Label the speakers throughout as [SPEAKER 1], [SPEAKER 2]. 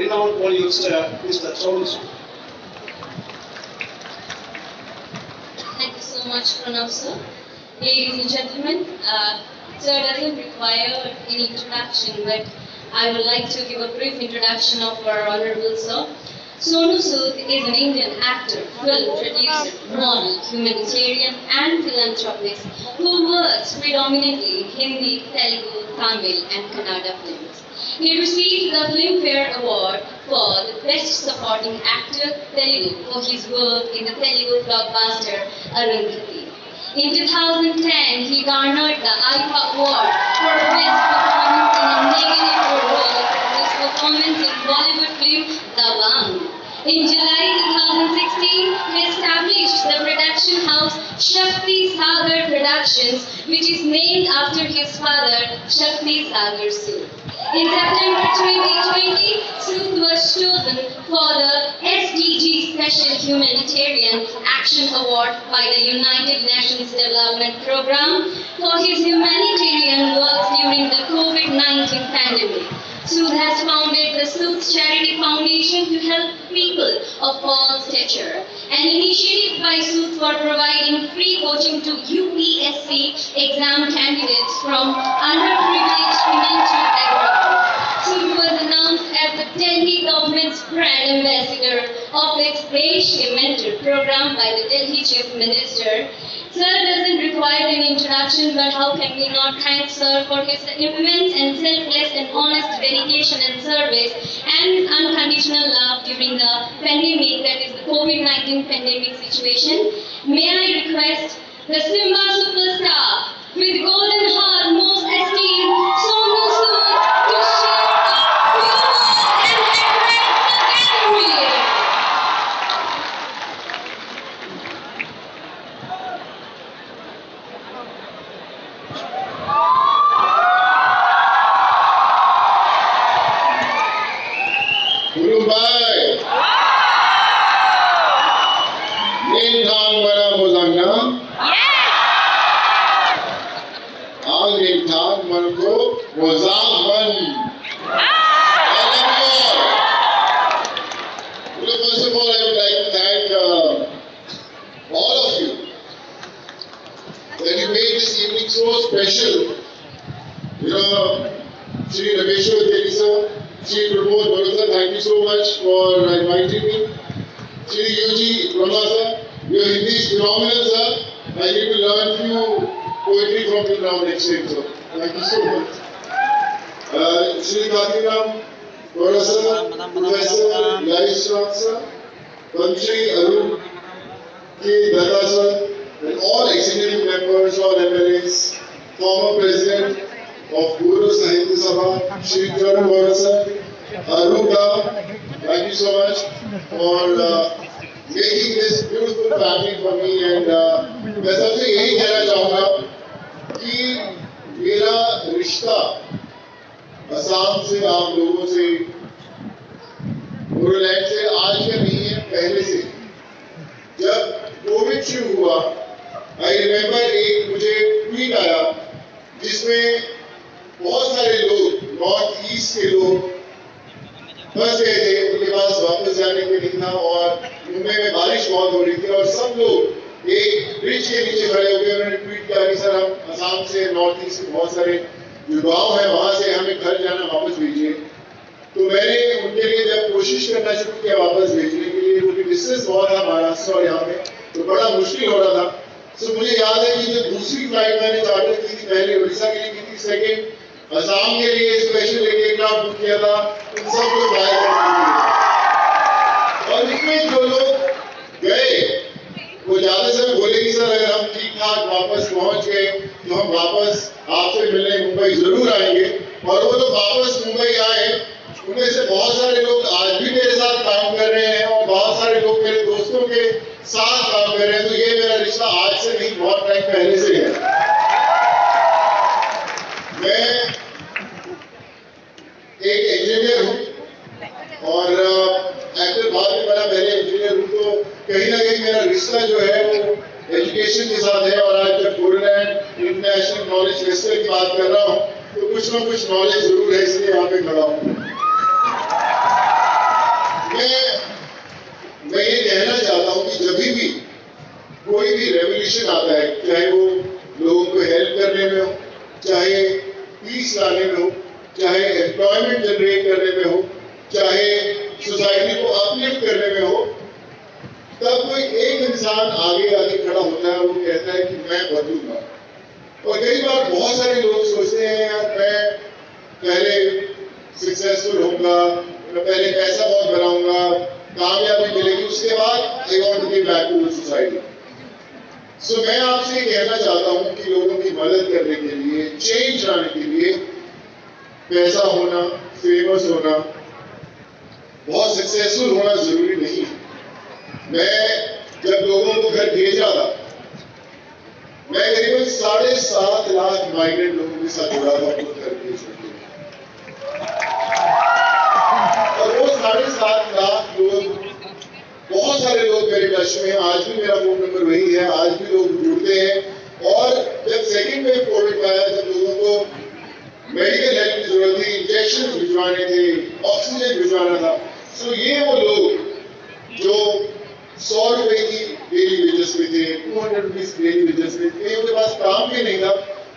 [SPEAKER 1] renowned Bollywood star, Mr. Sonu.
[SPEAKER 2] Thank you so much, Pranav sir. Ladies and gentlemen, sir doesn't require any introduction, but I would like to give a brief introduction of our honorable sir. Sonu Sood is an Indian actor, film producer, model, humanitarian, and philanthropist who works predominantly in Hindi, Telugu, Tamil, and Kannada films. He received the Filmfare Award for the Best Supporting Actor Telugu for his work in the Telugu blockbuster Arundhati. In 2010, he garnered the IFA Award for Best Performance in a Negative Role for his performance in Bollywood film Dabang. In July 2016, he established the production house Shakti Sagar Productions, which is named after his father, Shakti Sagar Sood. In September 2020, Sood was chosen for the SDG Special Humanitarian Action Award by the United Nations Development Programme for his humanitarian work during the COVID-19 pandemic. Sood has founded the Sood's Charity Foundation to help people of all stature, an initiative by Sood for providing free coaching to UPSC exam candidates from underprivileged financial backgrounds. Sood was announced as the Delhi government's brand ambassador of its Racial Mentor program by the Delhi Chief Minister. Sir doesn't require an introduction, but how can we not thank Sir for his immense and selfless and honest dedication and service and his unconditional love during the pandemic, that is the COVID-19 pandemic situation. May I request the Simba superstar with golden heart, most esteemed Sonu Sood to share a few and address the gathering.
[SPEAKER 3] Bye. Nin thang mana mozangna. Ang nin thang mana ko mozang man. First of all, I would like to thank all of you that you made this evening so special. You know, Shri Rameshwar Teri sir, Shri Pramod Bharat, thank you so much for inviting me. Shri Yuji Brahma sir, your Hindi is phenomenal sir. I need to learn few poetry from you now next time sir. Thank you so much. Shri Kathiram Bharat sir, Professor Yaishram sir, Shri Arun K. Dada sir, and all executive members, all MLAs, former President of Guru Sahitya Sabha, Shri Charan Bharat sir, Aruga, thank you so much for making this beautiful family for me. And मैं सबसे यही कहना चाहूँगा कि मेरा रिश्ता असम से, आप लोगों से, बोडोलैंड से आज का नहीं है, पहले से। जब कोविड शुरू हुआ, आई रिमेम्बर एक मुझे ट्वीट आया जिसमें बहुत सारे लोग, नॉर्थ ईस्ट के लोग फंस गए थे, उनके पास वापस जाने के लिए था और मुंबई में बारिश बहुत हो रही थी और सब लोग एक ब्रिज के नीचे खड़े हो गए। उन्होंने ट्वीट किया कि सर हम असम से, नॉर्थ ईस्ट के बहुत सारे जो गाँव है वहाँ से हमें घर जाना, वापस भेजिए। तो मैंने उनके लिए जब कोशिश करना शुरू किया वापस भेजने के लिए, क्योंकि डिस्टेंस बहुत था महाराष्ट्र और यहाँ में, तो बड़ा मुश्किल हो रहा था। तो मुझे याद है कि जो दूसरी फ्लाइट मैंने चार्टर की थी, पहले उड़ीसा के लिए की थी, सेकेंड असम के लिए स्पेशल एक एयरक्राफ्ट बुक किया था, उन सब को फ्लाई कर दिया। और इसमें जो लोग गए वो जाते समय बोले कि सर अगर हम ठीक ठाक वापस पहुंच गए तो हम वापस आपसे मिलने मुंबई जरूर आएंगे। और वो लोग वापस मुंबई आए, उनमें से बहुत सारे लोग आज भी मेरे साथ काम कर रहे हैं और बहुत सारे लोग मेरे दोस्तों के साथ काम कर रहे हैं। तो ये मेरा रिश्ता आज से नहीं, बहुत टाइम पहले से है। मैं एक इंजीनियर हूँ और एक्टर बाद में बना, पहले इंजीनियर हूँ, तो कहीं ना कहीं मेरा रिश्ता जो है वो एजुकेशन के साथ है। और आज जब बोडोलैंड इंटरनेशनल नॉलेज फेस्टिवल की बात कर रहा हूँ तो कुछ ना कुछ नॉलेज जरूर है, इसलिए यहाँ पे खड़ा हूँ। अचीव करने में हो, तब कोई एक इंसान आगे आगे खड़ा होता है, वो कहता है कि मैं बदलूंगा। और कई बार बहुत सारे लोग सोचते हैं यार मैं पहले सक्सेसफुल होऊंगा, मैं पहले पैसा बहुत बनाऊंगा, कामयाबी मिलेगी, उसके बाद I want to give back to the society. So मैं आपसे कहना चाहता हूं कि लोगों की मदद करने के लिए, चेंज लाने के लिए पैसा होना, फेमस होना, बहुत सक्सेसफुल होना जरूरी नहीं है। मैं जब लोगों को घर भेजा था, मैं करीबन 7.5 लाख माइग्रेंट लोगों के साथ जुड़ा था अपने घर भेजने के लिए। और वो 7.5 लाख लोग, बहुत सारे लोग मेरे टच में, आज भी मेरा फोन नंबर वही है, आज भी लोग जुड़ते हैं। और जब सेकेंड वेव कोविड आया, जब लोगों को मेडिकल हेल्प की जरूरत थी, इंजेक्शन भिजवाने थे, ऑक्सीजन भिजवाना था, तो ये वो लोग जो 100 रुपए की डेली वेजेस पे थे, 200 रुपीज डेली वेजेस पे थे, उनके पास काम भी नहीं था,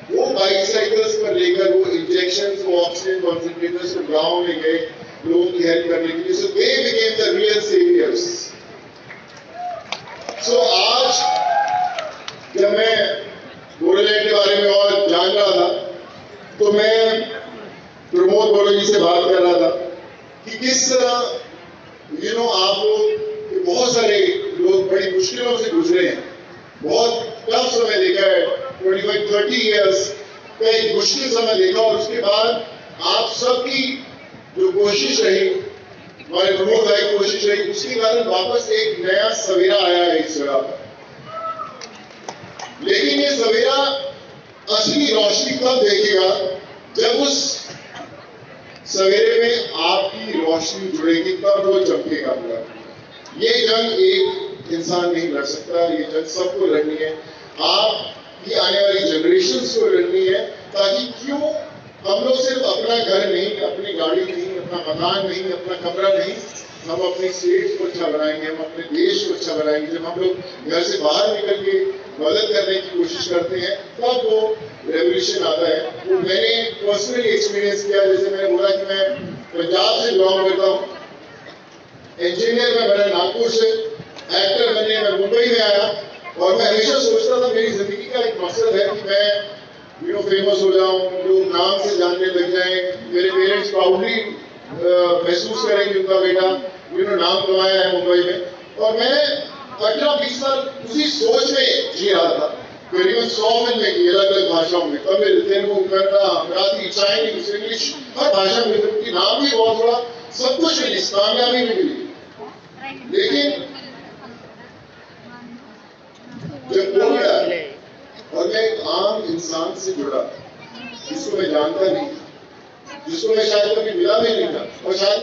[SPEAKER 3] वो बाइसाइकिल्स पर लेकर वो इंजेक्शन, वो ऑक्सीजन कॉन्सेंट्रेटर्स को गाँव में गए लोगों की हेल्प करने के लिए। So they became the real saviours. So आज जब मैं बोडोलैंड के बारे में और जान रहा था, तो मैं प्रमोद बोडो जी से बात कर रहा था कि किस तरह आप लोग, बहुत सारे लोग बड़ी मुश्किलों से गुजरे हैं, बहुत टफ समय देखा है, 25-30 ईयर्स का एक मुश्किल समय देखा, और उसके बाद आप सबकी जो कोशिश रही, हमारे प्रमोद भाई की कोशिश रही, उसके कारण वापस एक नया सवेरा आया है इस जगह पर। लेकिन ये सवेरा असली रोशनी कब देखेगा, जब उस सवेरे में आपकी रोशनी जुड़ेगी, तब वो चमकेगा पूरा। ये जंग एक इंसान नहीं लड़ सकता, ये जंग सबको लड़नी है, आपकी आने वाली जनरेशंस को लड़नी है, ताकि क्यों हम लोग सिर्फ अपना घर नहीं, अपनी गाड़ी नहीं, अपना मकान नहीं, अपना कमरा नहीं, हम अपने स्टेट को अच्छा बनाएंगे, हम अपने देश को अच्छा बनाएंगे। जब हम लोग घर से बाहर निकल के मदद करने की कोशिश करते हैं, तब वो रेवोल्यूशन आता है। वो मैंने पर्सनली एक्सपीरियंस किया, जैसे मैंने बोला कि मैं पंजाब से बिलोंग करता हूँ, इंजीनियर में बना नागपुर से, एक्टर बनने मैं मुंबई में आया, और मैं हमेशा सोचता था मेरी जिंदगी का एक मकसद है कि मैं फेमस हो जाऊं, लोग नाम से जानने लग जाएं, मेरे पेरेंट्स प्राउडली महसूस करें कि उनका बेटा नाम कमाया है मुंबई में। और मैं 18-20 साल उसी सोच में जी रहा था। करीबन 100 फिल्में की अलग अलग भाषाओं में, तमिल, तेलुगु, कन्नड़ा, मराठी, चाइनीज, इंग्लिश, हर भाषा में उनकी नाम भी बहुत बड़ा, सब कुछ मिली, कामयाबी भी मिली। लेकिन जब कोविड आया और मैं एक आम इंसान से जुड़ा, जिसको मैं जानता नहीं, जिसको मैं शायद कभी मिला भी नहीं था, और शायद